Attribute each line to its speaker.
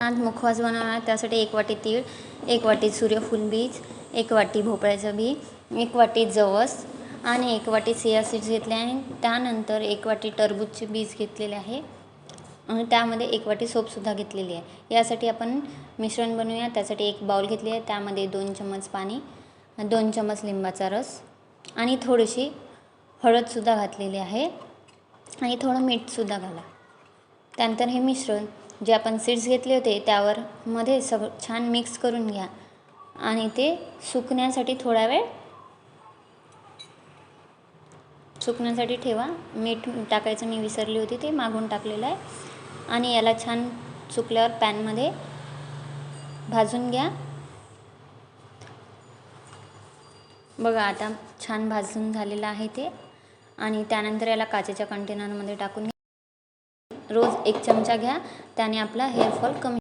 Speaker 1: आज मुखवास बनवणार. त्यासाठी 1 वाटी तीळ, 1 वाटी सूर्यफूल बीज, 1 वाटी भोपळ्याचं बी, 1 वाटी जवस आणि 1 वाटी चिया सीड्स घेतले आहे. त्यानंतर 1 वाटी टरबूजचे बीज घेतलेले आहे आणि त्यामध्ये 1 वाटी सोपसुद्धा घेतलेली आहे. यासाठी आपण मिश्रण बनवूया. त्यासाठी 1 बाउल घेतली आहे. त्यामध्ये 2 चम्मच पाणी, 2 चम्मच लिंबाचा रस आणि थोडीशी हळदसुद्धा घातलेली आहे आणि थोडं मीठसुद्धा घाला. त्यानंतर हे मिश्रण जे आपण सीड्स घेतले होते त्यावर मध्ये छान मिक्स करून घ्या आणि ते सुकण्यासाठी थोडा वेळ सुकण्यासाठी ठेवा. मीठ टाकायचं मी विसरली होती, ते मागून टाकलेलं आहे. आणि याला छान सुकल्यावर पॅनमध्ये भाजून घ्या. बघा आता छान भाजून झालेलं आहे ते. आणि त्यानंतर याला काचेच्या कंटेनरमध्ये टाकून घ्या. रोज 1 चमचा घ्या, त्याने आपला हेअरफॉल कमी